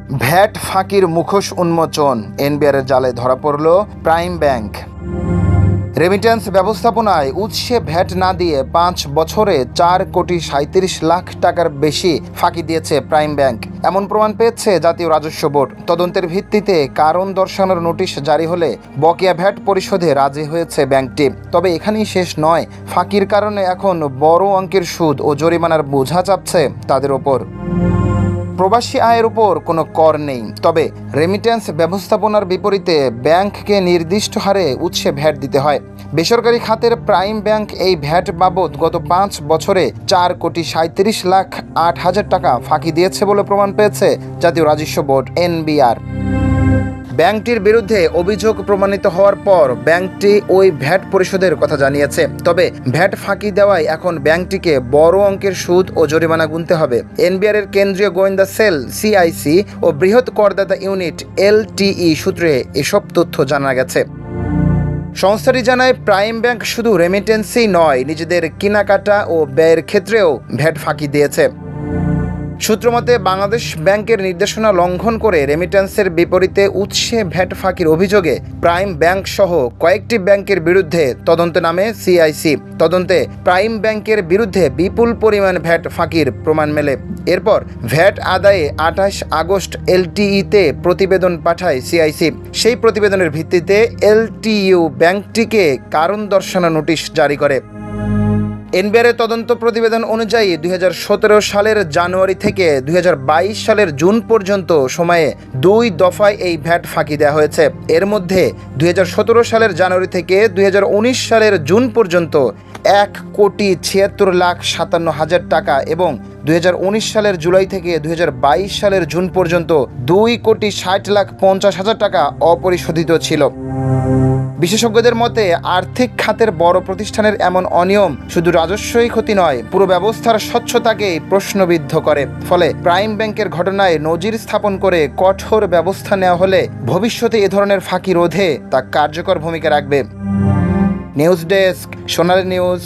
VAT ফাঁকির মুখোশ উন্মোচন, এনবিআরের জালে ধরা পড়ল প্রাইম ব্যাংক। রেমিট্যান্স ব্যবস্থাপনায় উৎসে ভ্যাট না দিয়ে 5 বছরে 4,37,00,000 টাকার বেশি ফাঁকি দিয়েছে প্রাইম ব্যাংক, এমন প্রমাণ পেয়েছে জাতীয় রাজস্ব বোর্ড। তদন্তের ভিত্তিতে কারণ দর্শানোর নোটিশ জারি হলে বকেয়া ভ্যাট পরিশোধে রাজি হয়েছে ব্যাংকটি। তবে এখানেই শেষ নয়, ফাঁকির কারণে এখন বড় অঙ্কের সুদ ও জরিমানার বোঝা চাপছে তাদের ওপর। প্রবাসী আয়ের উপর কোনো কর নেই, তবে রেমিট্যান্স ব্যবস্থাপনার বিপরীতে ব্যাংককে নির্দিষ্ট হারে উৎসে ভ্যাট দিতে হয়। বেসরকারি খাতের প্রাইম ব্যাংক এই ভ্যাট বাবদ গত 5 বছরে 4,37,08,000 টাকা ফাঁকি দিয়েছে বলে প্রমাণ পেয়েছে জাতীয় রাজস্ব বোর্ড এনবিআর। ব্যাংকটির বিরুদ্ধে অভিযোগ প্রমাণিত হওয়ার পর ব্যাংকটি ওই ভ্যাট পরিশোধের কথা জানিয়েছে। তবে ভ্যাট ফাঁকি দেওয়ায় এখন ব্যাংকটিকে বড় অঙ্কের সুদ ও জরিমানা গুনতে হবে। এনবিআর এর কেন্দ্রীয় গোয়েন্দা সেল সিআইসি ও বৃহৎ করদাতা ইউনিট এলটিই সূত্রে এসব তথ্য জানা গেছে। সংস্থাটি জানায়, প্রাইম ব্যাংক শুধু রেমিটেন্সই নয়, নিজেদের কেনাকাটা ও ব্যয়ের ক্ষেত্রেও ভ্যাট ফাঁকি দিয়েছে। সূত্রমতে বাংলাদেশ ব্যাংকের নির্দেশনা লঙ্ঘন করে রেমিট্যান্সের বিপরীতে উৎসে ভ্যাট ফাঁকির অভিযোগে প্রাইম ব্যাংক সহ কয়েকটি ব্যাংকের বিরুদ্ধে তদন্তে নামে সিআইসি। তদন্তে প্রাইম ব্যাংকের বিরুদ্ধে বিপুল পরিমাণ ভ্যাট ফাঁকির প্রমাণ মেলে। এরপর ভ্যাট আদায়ে 28 আগস্ট এলটিইতে প্রতিবেদন পাঠায় সিআইসি। সেই প্রতিবেদনের ভিত্তিতে এলটিইউ ব্যাংকটিকে কারণ দর্শানো নোটিশ জারি করে। এনবিআরের তদন্ত প্রতিবেদন অনুযায়ী 2017 সালের জানুয়ারি থেকে 2022 সালের জুন পর্যন্ত সময়ে 2 দফায় এই ভ্যাট ফাঁকি দেওয়া হয়েছে। এর মধ্যে 2017 সালের জানুয়ারি থেকে 2019 সালের জুন পর্যন্ত 1,76,57,000 টাকা এবং 2019 সালের জুলাই থেকে 2022 সালের জুন পর্যন্ত 2,60,50,000 টাকা অপরিশোধিত ছিল। বিশেষজ্ঞদের মতে আর্থিক খাতের বড় প্রতিষ্ঠানের এমন অনিয়ম শুধু রাজস্বই ক্ষতি নয়, পুরো ব্যবস্থার স্বচ্ছতাকেই প্রশ্নবিদ্ধ করে। ফলে প্রাইম ব্যাংকের ঘটনায় নজির স্থাপন করে কঠোর ব্যবস্থা নেওয়া হলে ভবিষ্যতে এ ধরনের ফাঁকি রোধে তা কার্যকর ভূমিকা রাখবে। নিউজ ডেস্ক, সোনালী নিউজ।